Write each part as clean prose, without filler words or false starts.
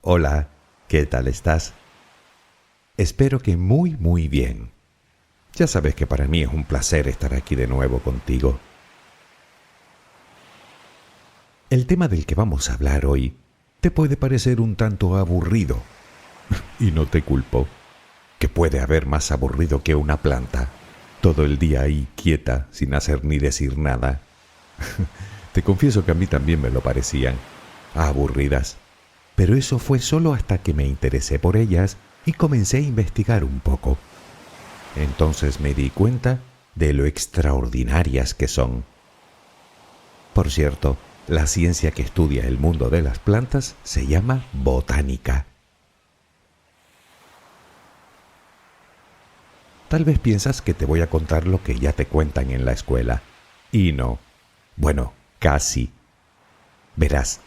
Hola, ¿qué tal estás? Espero que muy bien. Ya sabes que para mí es un placer estar aquí de nuevo contigo. El tema del que vamos a hablar hoy te puede parecer un tanto aburrido, y no te culpo. ¿Qué puede haber más aburrido que una planta? Todo el día ahí quieta, sin hacer ni decir nada. Te confieso que a mí también me lo parecían, aburridas. Pero eso fue solo hasta que me interesé por ellas y comencé a investigar un poco. Entonces me di cuenta de lo extraordinarias que son. Por cierto, la ciencia que estudia el mundo de las plantas se llama botánica. Tal vez piensas que te voy a contar lo que ya te cuentan en la escuela. Y no. Bueno, casi. Verás,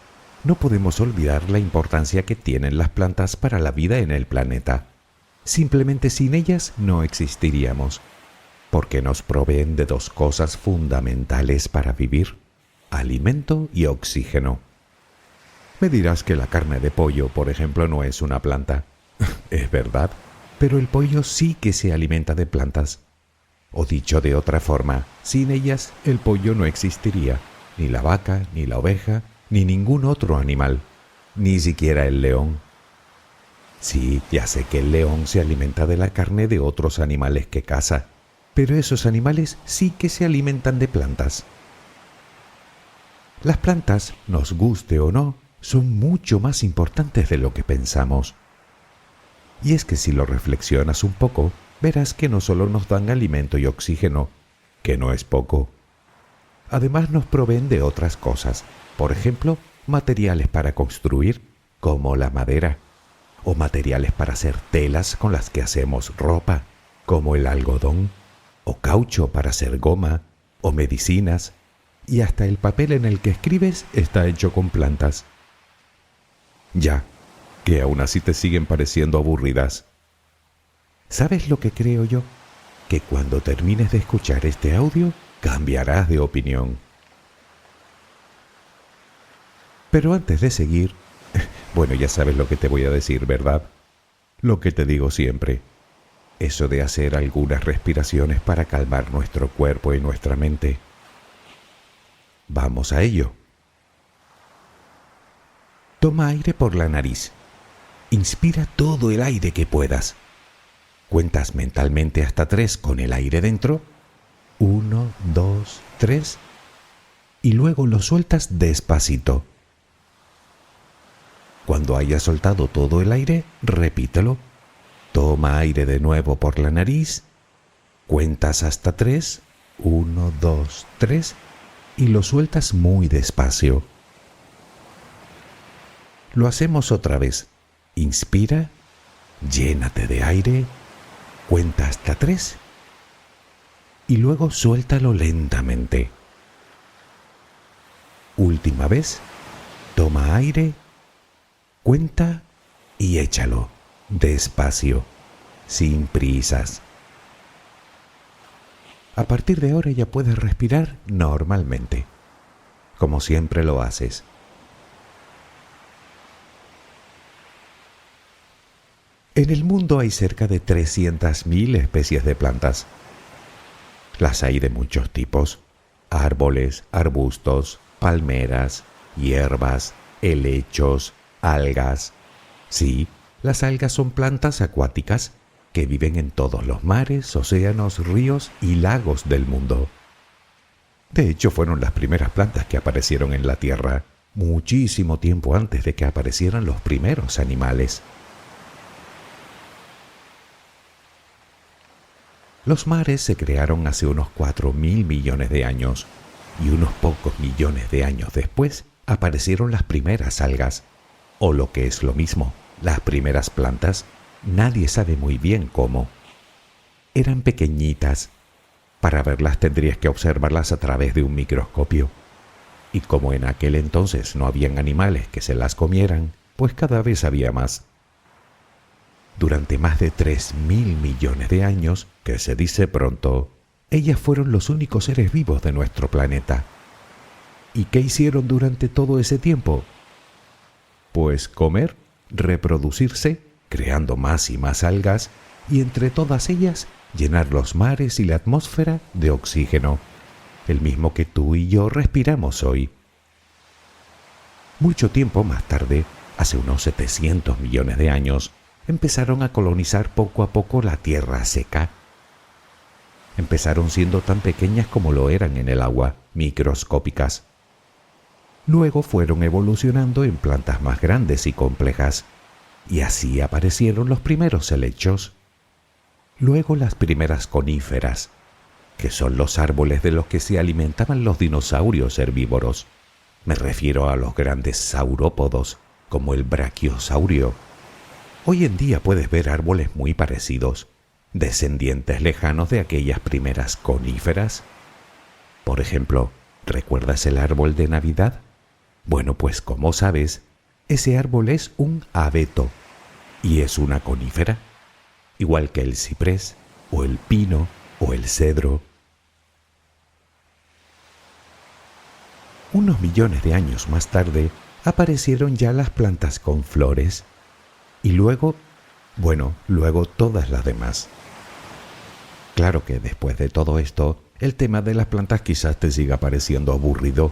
no podemos olvidar la importancia que tienen las plantas para la vida en el planeta. Simplemente sin ellas no existiríamos, porque nos proveen de dos cosas fundamentales para vivir: alimento y oxígeno. Me dirás que la carne de pollo, por ejemplo, no es una planta. Es verdad, pero el pollo sí que se alimenta de plantas. O dicho de otra forma, sin ellas el pollo no existiría, ni la vaca, ni la oveja, ni ningún otro animal, ni siquiera el león. Sí, ya sé que el león se alimenta de la carne de otros animales que caza, pero esos animales sí que se alimentan de plantas. Las plantas, nos guste o no, son mucho más importantes de lo que pensamos. Y es que si lo reflexionas un poco, verás que no solo nos dan alimento y oxígeno, que no es poco. Además nos proveen de otras cosas, por ejemplo, materiales para construir, como la madera, o materiales para hacer telas con las que hacemos ropa, como el algodón, o caucho para hacer goma, o medicinas, y hasta el papel en el que escribes está hecho con plantas. Ya, que aún así te siguen pareciendo aburridas. ¿Sabes lo que creo yo? Que cuando termines de escuchar este audio, cambiarás de opinión. Pero antes de seguir, bueno, ya sabes lo que te voy a decir, ¿verdad? Lo que te digo siempre. Eso de hacer algunas respiraciones para calmar nuestro cuerpo y nuestra mente. Vamos a ello. Toma aire por la nariz. Inspira todo el aire que puedas. Cuentas mentalmente hasta 3 con el aire dentro. 1, 2, 3. Y luego lo sueltas despacito. Cuando hayas soltado todo el aire, repítelo. Toma aire de nuevo por la nariz. Cuentas hasta 3. 1, 2, 3. Y lo sueltas muy despacio. Lo hacemos otra vez. Inspira, llénate de aire, cuenta hasta 3 y luego suéltalo lentamente. Última vez, toma aire, cuenta y échalo despacio, sin prisas. A partir de ahora ya puedes respirar normalmente, como siempre lo haces. En el mundo hay cerca de 300.000 especies de plantas. Las hay de muchos tipos: árboles, arbustos, palmeras, hierbas, helechos, algas. Sí, las algas son plantas acuáticas que viven en todos los mares, océanos, ríos y lagos del mundo. De hecho, fueron las primeras plantas que aparecieron en la Tierra, muchísimo tiempo antes de que aparecieran los primeros animales. Los mares se crearon hace unos 4.000 millones de años, y unos pocos millones de años después aparecieron las primeras algas, o lo que es lo mismo, las primeras plantas. Nadie sabe muy bien cómo. Eran pequeñitas. Para verlas tendrías que observarlas a través de un microscopio. Y como en aquel entonces no habían animales que se las comieran, pues cada vez había más. Durante más de 3.000 millones de años, que se dice pronto, ellas fueron los únicos seres vivos de nuestro planeta. ¿Y qué hicieron durante todo ese tiempo? Pues comer reproducirse, creando más y más algas, y entre todas ellas llenar los mares y la atmósfera de oxígeno, el mismo que tú y yo respiramos hoy. Mucho tiempo más tarde, hace unos 700 millones de años, empezaron a colonizar poco a poco la tierra seca. Empezaron siendo tan pequeñas como lo eran en el agua, microscópicas. Luego fueron evolucionando en plantas más grandes y complejas, y así aparecieron los primeros helechos. Luego las primeras coníferas, que son los árboles de los que se alimentaban los dinosaurios herbívoros. Me refiero a los grandes saurópodos, como el brachiosaurio. Hoy en día puedes ver árboles muy parecidos, descendientes lejanos de aquellas primeras coníferas. Por ejemplo, ¿recuerdas el árbol de Navidad? Bueno, pues como sabes, ese árbol es un abeto y es una conífera, igual que el ciprés o el pino o el cedro. Unos millones de años más tarde aparecieron ya las plantas con flores y luego todas las demás. Claro que después de todo esto, el tema de las plantas quizás te siga pareciendo aburrido,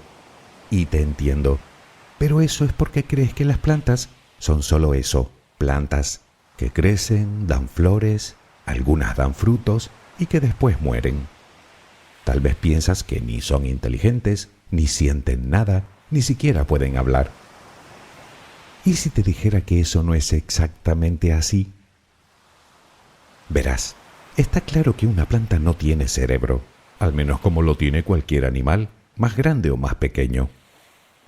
y te entiendo, pero eso es porque crees que las plantas son solo eso, plantas que crecen, dan flores, algunas dan frutos y que después mueren. Tal vez piensas que ni son inteligentes, ni sienten nada, ni siquiera pueden hablar. ¿Y si te dijera que eso no es exactamente así? Verás, está claro que una planta no tiene cerebro, al menos como lo tiene cualquier animal, más grande o más pequeño.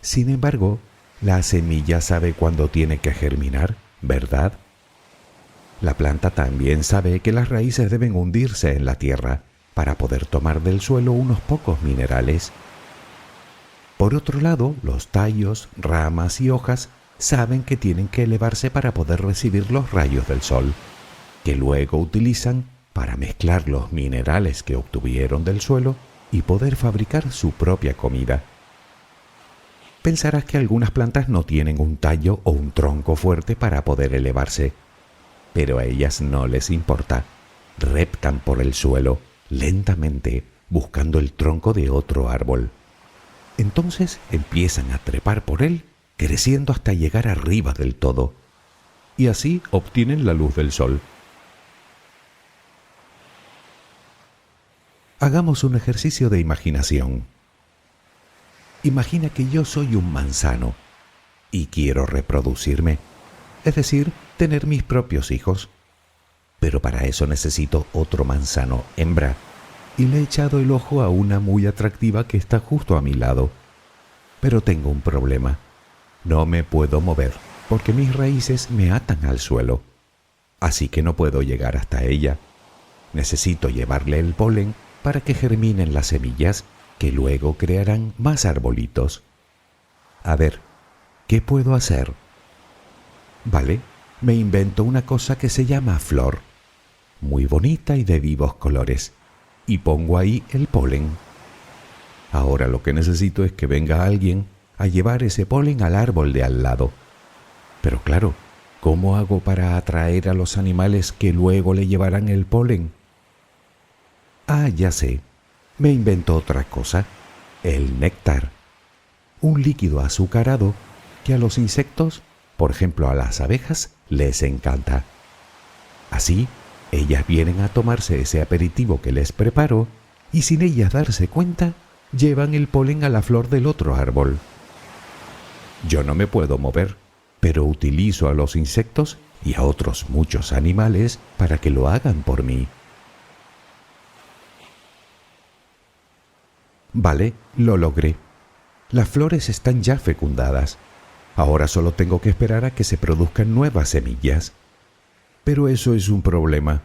Sin embargo, la semilla sabe cuándo tiene que germinar, ¿verdad? La planta también sabe que las raíces deben hundirse en la tierra para poder tomar del suelo unos pocos minerales. Por otro lado, los tallos, ramas y hojas saben que tienen que elevarse para poder recibir los rayos del sol, que luego utilizan para mezclar los minerales que obtuvieron del suelo y poder fabricar su propia comida. Pensarás que algunas plantas no tienen un tallo o un tronco fuerte para poder elevarse, pero a ellas no les importa. Reptan por el suelo, lentamente, buscando el tronco de otro árbol. Entonces empiezan a trepar por él, creciendo hasta llegar arriba del todo, y así obtienen la luz del sol. Hagamos un ejercicio de imaginación. Imagina que yo soy un manzano y quiero reproducirme, es decir, tener mis propios hijos. Pero para eso necesito otro manzano hembra, y le he echado el ojo a una muy atractiva que está justo a mi lado. Pero tengo un problema. No me puedo mover, porque mis raíces me atan al suelo. Así que no puedo llegar hasta ella. Necesito llevarle el polen para que germinen las semillas, que luego crearán más arbolitos. A ver, ¿qué puedo hacer? Vale, me invento una cosa que se llama flor, muy bonita y de vivos colores, y pongo ahí el polen. Ahora lo que necesito es que venga alguien a llevar ese polen al árbol de al lado. Pero claro, ¿cómo hago para atraer a los animales que luego le llevarán el polen? Ah, ya sé. Me invento otra cosa, el néctar, un líquido azucarado que a los insectos, por ejemplo a las abejas, les encanta. Así, ellas vienen a tomarse ese aperitivo que les preparo y sin ellas darse cuenta, llevan el polen a la flor del otro árbol. Yo no me puedo mover, pero utilizo a los insectos y a otros muchos animales para que lo hagan por mí. Vale, lo logré. Las flores están ya fecundadas. Ahora solo tengo que esperar a que se produzcan nuevas semillas. Pero eso es un problema,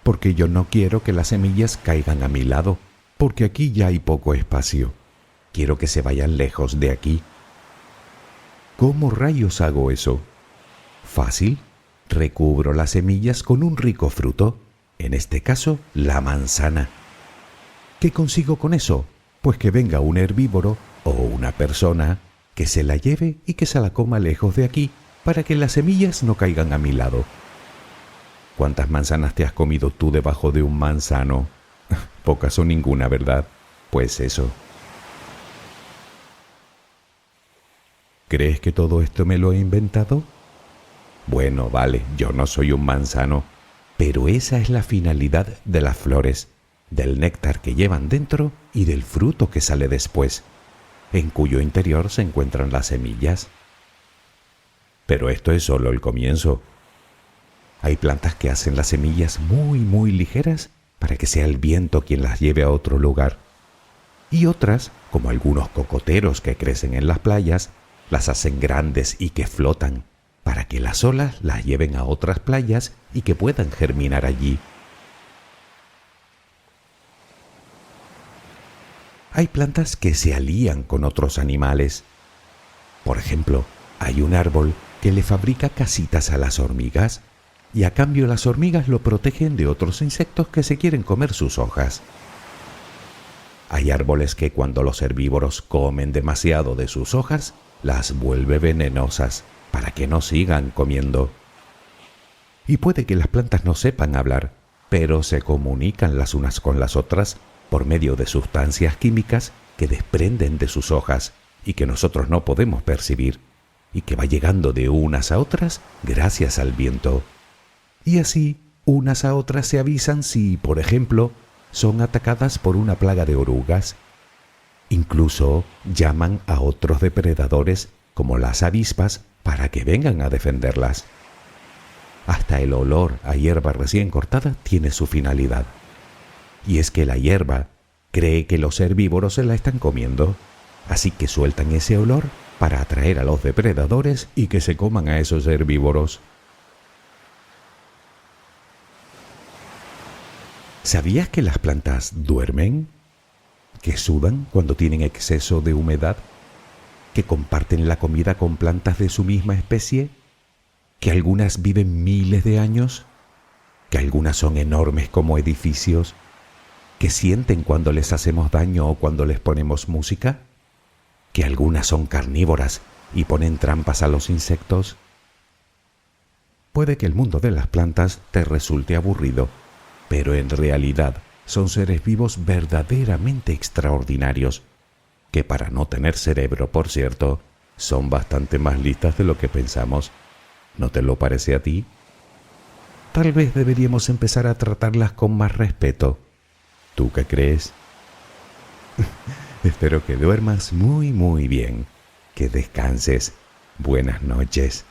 porque yo no quiero que las semillas caigan a mi lado, porque aquí ya hay poco espacio. Quiero que se vayan lejos de aquí. ¿Cómo rayos hago eso? Fácil. Recubro las semillas con un rico fruto, en este caso la manzana. ¿Qué consigo con eso? Pues que venga un herbívoro o una persona que se la lleve y que se la coma lejos de aquí para que las semillas no caigan a mi lado. ¿Cuántas manzanas te has comido tú debajo de un manzano? Pocas o ninguna, ¿verdad? Pues eso. ¿Crees que todo esto me lo he inventado? Bueno, vale, yo no soy un manzano, pero esa es la finalidad de las flores, del néctar que llevan dentro y del fruto que sale después, en cuyo interior se encuentran las semillas. Pero esto es solo el comienzo. Hay plantas que hacen las semillas muy ligeras para que sea el viento quien las lleve a otro lugar. Y otras, como algunos cocoteros que crecen en las playas, las hacen grandes y que flotan, para que las olas las lleven a otras playas y que puedan germinar allí. Hay plantas que se alían con otros animales. Por ejemplo, hay un árbol que le fabrica casitas a las hormigas y a cambio las hormigas lo protegen de otros insectos que se quieren comer sus hojas. Hay árboles que cuando los herbívoros comen demasiado de sus hojas, las vuelve venenosas para que no sigan comiendo. Y puede que las plantas no sepan hablar, pero se comunican las unas con las otras por medio de sustancias químicas que desprenden de sus hojas y que nosotros no podemos percibir, y que va llegando de unas a otras gracias al viento. Y así, unas a otras se avisan si, por ejemplo, son atacadas por una plaga de orugas. Incluso llaman a otros depredadores, como las avispas, para que vengan a defenderlas. Hasta el olor a hierba recién cortada tiene su finalidad. Y es que la hierba cree que los herbívoros se la están comiendo, así que sueltan ese olor para atraer a los depredadores y que se coman a esos herbívoros. ¿Sabías que las plantas duermen? ¿Que sudan cuando tienen exceso de humedad? ¿Que comparten la comida con plantas de su misma especie? ¿Que algunas viven miles de años? ¿Que algunas son enormes como edificios? ¿Que sienten cuando les hacemos daño o cuando les ponemos música? ¿Que algunas son carnívoras y ponen trampas a los insectos? Puede que el mundo de las plantas te resulte aburrido, pero en realidad son seres vivos verdaderamente extraordinarios, que para no tener cerebro, por cierto, son bastante más listas de lo que pensamos. ¿No te lo parece a ti? Tal vez deberíamos empezar a tratarlas con más respeto. ¿Tú qué crees? Espero que duermas muy bien, que descanses. Buenas noches.